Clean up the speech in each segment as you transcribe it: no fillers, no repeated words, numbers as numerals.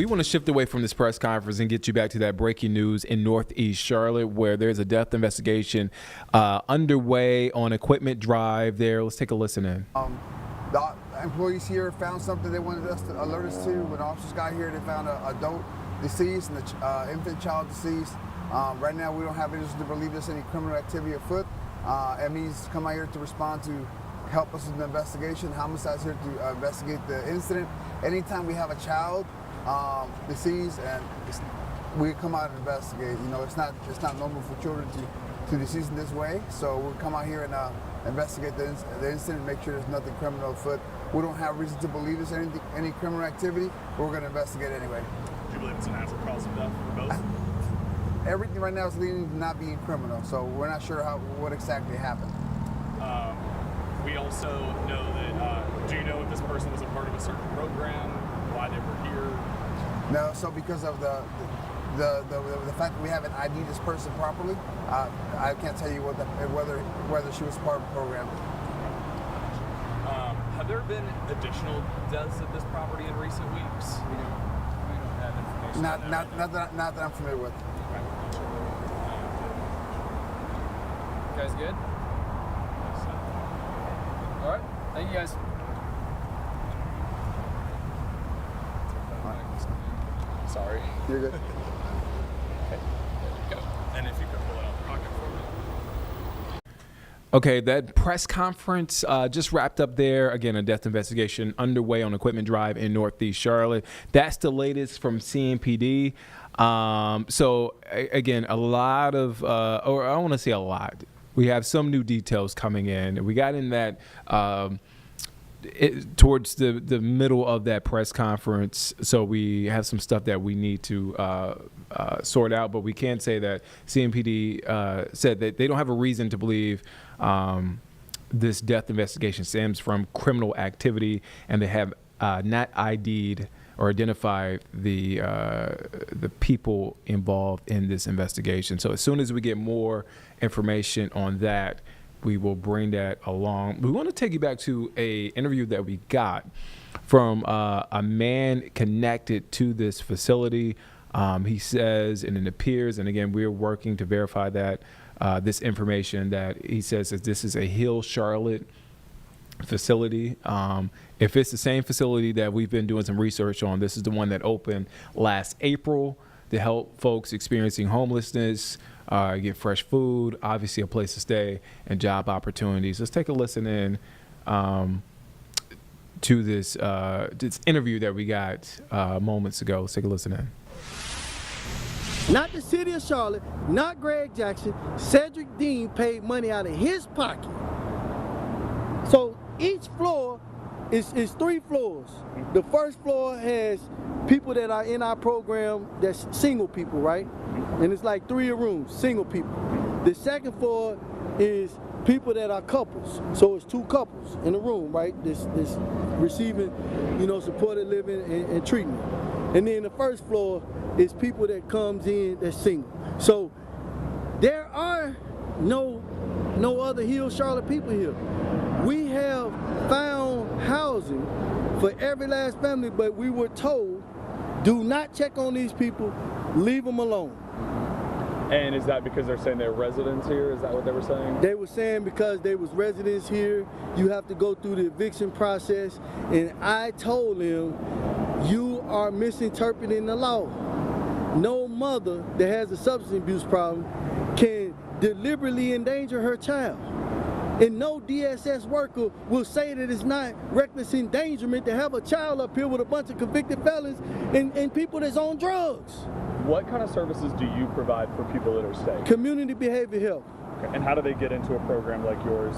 We want to shift away from this press conference and get you back to that breaking news in Northeast Charlotte, where there's a death investigation underway on Equipment Drive there. Let's take a listen in. The employees here found something they wanted us to alert us to. When officers got here, they found an adult deceased and an infant child deceased. Right now, we don't have reason to believe there's any criminal activity afoot. ME's come out here to respond to help us with the investigation. Homicide's here to investigate the incident. Anytime we have a child deceased, and we come out and investigate. You know, it's not normal for children to decease in this way. So we'll come out here and investigate the incident, make sure there's nothing criminal afoot. We don't have reason to believe there's any criminal activity, but we're going to investigate anyway. Do you believe it's a natural cause of death for both? Everything right now is leading to not being criminal, so we're not sure what exactly happened. We also know that, do you know if this person was a part of a certain program, why they were here? No, so because of the fact that we haven't ID'd this person properly, I can't tell you whether she was part of the program. Have there been additional deaths at this property in recent weeks? We don't have information. Not that I'm familiar with. You guys good? All right. Thank you guys. Sorry. You're good. Okay. There we go. And if you could pull it out the pocket for me. Okay, that press conference just wrapped up there. Again, a death investigation underway on Equipment Drive in Northeast Charlotte. That's the latest from CMPD. So, again, a lot of, or I don't want to say a lot. We have some new details coming in. We got in that towards the middle of that press conference, so we have some stuff that we need to sort out, but we can say that CMPD said that they don't have a reason to believe this death investigation stems from criminal activity, and they have not ID'd or identified the people involved in this investigation. So as soon as we get more information on that, we will bring that along. We want to take you back to a interview that we got from a man connected to this facility. He says, and it appears, and again, we're working to verify that this information, that he says that this is a Hill Charlotte facility. If it's the same facility that we've been doing some research on, this is the one that opened last April to help folks experiencing homelessness get fresh food, obviously a place to stay, and job opportunities. Let's take a listen in to this interview that we got moments ago. Let's take a listen in. Not the city of Charlotte, not Greg Jackson. Cedric Dean paid money out of his pocket. So each floor is 3 floors. The first floor has people that are in our program that's single people, right? And it's like 3 rooms, single people. The second floor is people that are couples. So it's 2 couples in a room, right? This receiving, supported living and treatment. And then the first floor is people that comes in that's single. So there are no other Hill Charlotte people here. We have found housing for every last family, but we were told, do not check on these people, leave them alone. And is that because they're saying they're residents here? Is that what they were saying? They were saying because they was residents here, you have to go through the eviction process. And I told them, you are misinterpreting the law. No mother that has a substance abuse problem can deliberately endanger her child. And no DSS worker will say that it's not reckless endangerment to have a child up here with a bunch of convicted felons and people that's on drugs. What kind of services do you provide for people that are staying? Community behavior health. Okay. And how do they get into a program like yours?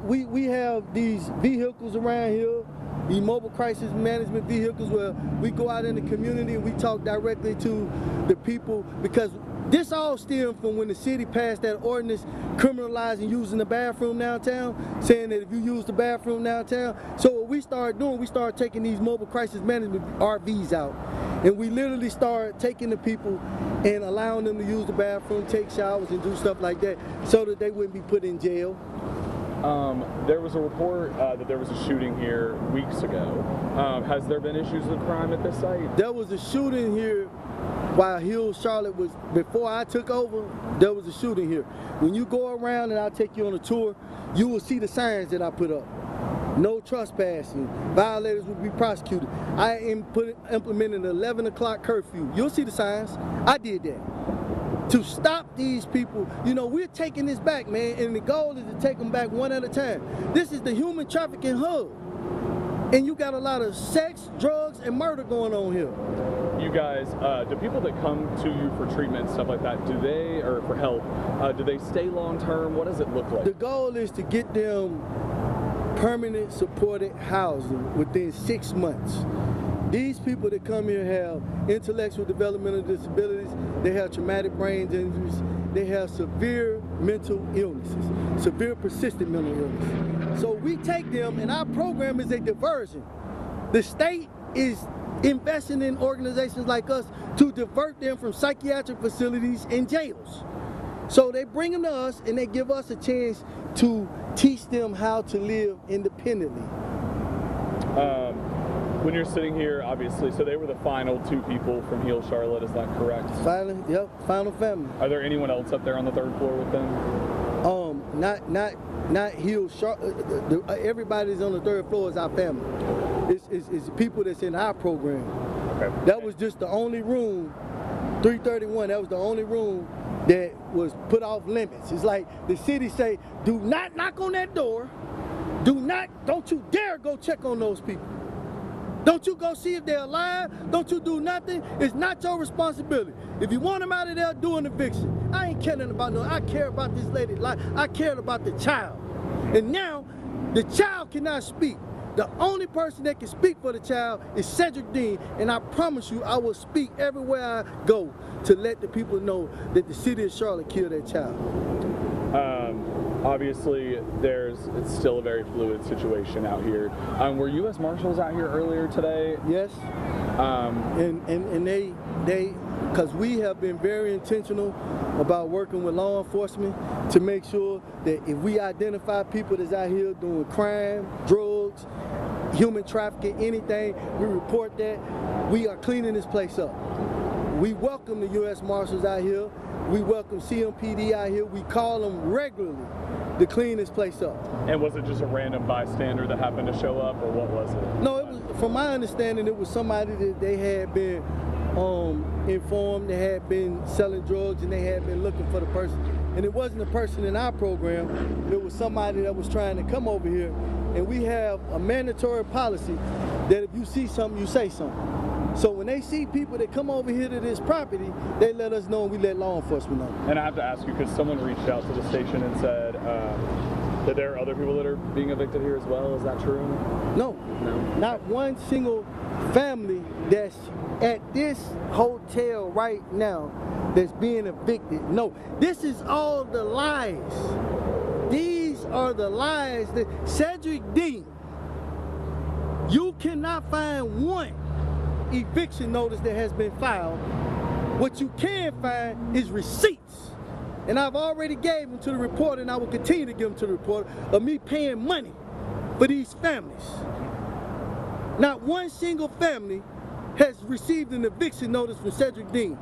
We have these vehicles around here, the mobile crisis management vehicles, where we go out in the community and we talk directly to the people, because this all stemmed from when the city passed that ordinance criminalizing using the bathroom downtown, saying that if you use the bathroom downtown. So what we started doing, we started taking these mobile crisis management RVs out. And we literally started taking the people and allowing them to use the bathroom, take showers, and do stuff like that, so that they wouldn't be put in jail. There was a report that there was a shooting here weeks ago. Has there been issues with crime at this site? There was a shooting here while Hill Charlotte was, before I took over, there was a shooting here. When you go around and I'll take you on a tour, you will see the signs that I put up. No trespassing, violators will be prosecuted. I implemented an 11 o'clock curfew. You'll see the signs. I did that. To stop these people, you know, we're taking this back, man, and the goal is to take them back one at a time. This is the human trafficking hub. And you got a lot of sex, drugs, and murder going on here. You guys, do people that come to you for treatment and stuff like that, do they, or for help, do they stay long term? What does it look like? The goal is to get them permanent supported housing within 6 months. These people that come here have intellectual developmental disabilities, they have traumatic brain injuries, they have severe mental illnesses, severe persistent mental illness. So we take them, and our program is a diversion. The state is investing in organizations like us to divert them from psychiatric facilities and jails. So they bring them to us, and they give us a chance to teach them how to live independently. When you're sitting here, obviously, so they were the final 2 people from Heal Charlotte, is that correct? Final, yep, final family. Are there anyone else up there on the 3rd floor with them? Not Heal Charlotte. Everybody's on the 3rd floor is our family. It's people that's in our program. Okay. That was just the only room, 331, that was the only room that was put off limits. It's like the city say, do not knock on that door. Don't you dare go check on those people. Don't you go see if they're alive. Don't you do nothing. It's not your responsibility. If you want them out of there, do an eviction. I ain't caring about no, I care about this lady's life. I cared about the child. And now, the child cannot speak. The only person that can speak for the child is Cedric Dean, and I promise you I will speak everywhere I go to let the people know that the city of Charlotte killed that child. Obviously, it's still a very fluid situation out here. Were U.S. Marshals out here earlier today? Yes. And they, because we have been very intentional about working with law enforcement to make sure that if we identify people that's out here doing crime, drugs, human trafficking, anything, we report that. We are cleaning this place up. We welcome the U.S. Marshals out here. We welcome CMPD out here. We call them regularly to clean this place up. And was it just a random bystander that happened to show up, or what was it? No, it was, from my understanding, it was somebody that they had been informed, they had been selling drugs, and they had been looking for the person. And it wasn't a person in our program, it was somebody that was trying to come over here. And we have a mandatory policy that if you see something, you say something. So when they see people that come over here to this property, they let us know and we let law enforcement know. And I have to ask you, because someone reached out to the station and said that there are other people that are being evicted here as well. Is that true? No. Not one single family that's at this hotel right now that's being evicted. No, this is all the lies. These are the lies that Cedric Dean, you cannot find one eviction notice that has been filed. What you can find is receipts. And I've already gave them to the reporter, and I will continue to give them to the reporter, of me paying money for these families. Not one single family has received an eviction notice from Cedric Dean.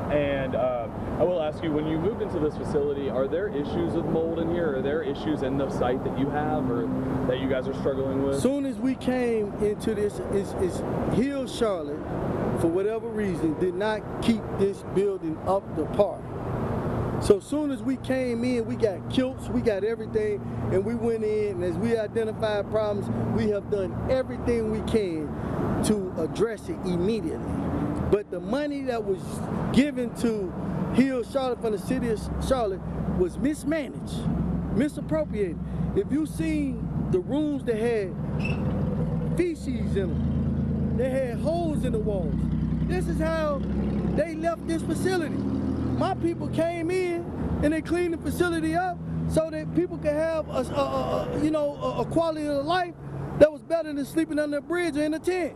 And I will ask you, when you moved into this facility, are there issues with mold in here? Are there issues in the site that you have or that you guys are struggling with? As soon as we came into this, Hill Charlotte, for whatever reason, did not keep this building up to par. So as soon as we came in, we got kilts, we got everything, and we went in, and as we identified problems, we have done everything we can to address it immediately. But the money that was given to Hill Charlotte from the city of Charlotte was mismanaged, misappropriated. If you seen the rooms that had feces in them, they had holes in the walls. This is how they left this facility. My people came in and they cleaned the facility up so that people could have a quality of life that was better than sleeping under a bridge or in a tent.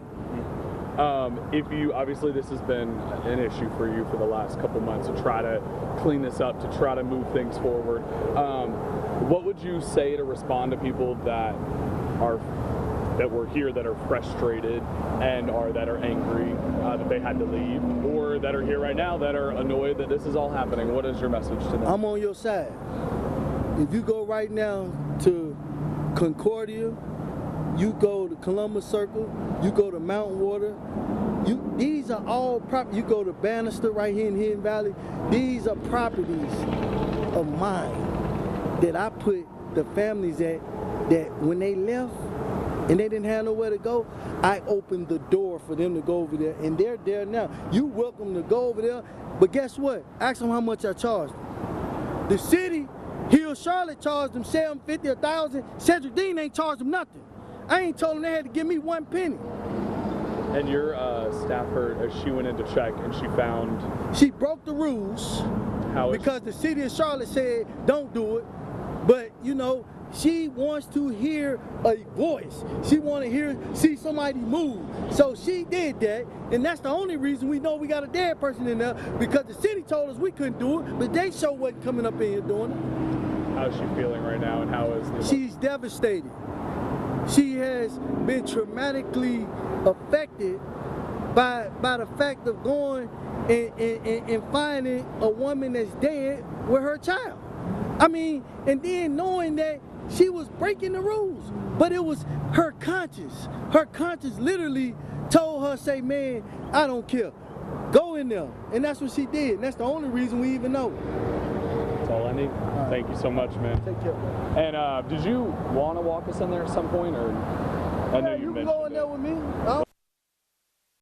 Obviously this has been an issue for you for the last couple months to try to clean this up, to try to move things forward. what would you say to respond to people that were here that are frustrated and that are angry that they had to leave, or that are here right now that are annoyed that this is all happening? What is your message to them? I'm on your side. If you go right now to Concordia, you go to Columbus Circle, you go to Mountain Water, these are all property. You go to Bannister right here in Hidden Valley, these are properties of mine that I put the families at, that when they left and they didn't have nowhere to go, I opened the door for them to go over there, and they're there now. You welcome to go over there, but guess what? Ask them how much I charged them. The city, Hill Charlotte, charged them $750, $1,000. Cedric Dean ain't charged them nothing. I ain't told them they had to give me 1 penny. And your staffer, she went in to check and she found... She broke the rules because the city of Charlotte said don't do it. But, you know, she wants to hear a voice. She want to see somebody move. So she did that, and that's the only reason we know we got a dead person in there, because the city told us we couldn't do it, but they sure wasn't coming up in here doing it. How's she feeling right now, and how is the... She's devastated. She has been traumatically affected by the fact of going and finding a woman that's dead with her child. I mean, and then knowing that she was breaking the rules, but it was her conscience. Her conscience literally told her, say, man, I don't care. Go in there. And that's what she did. And that's the only reason we even know. That's all I need. Thank you so much, man. Take care. And did you want to walk us in there at some point, or? I know Yeah, you can go in there with me.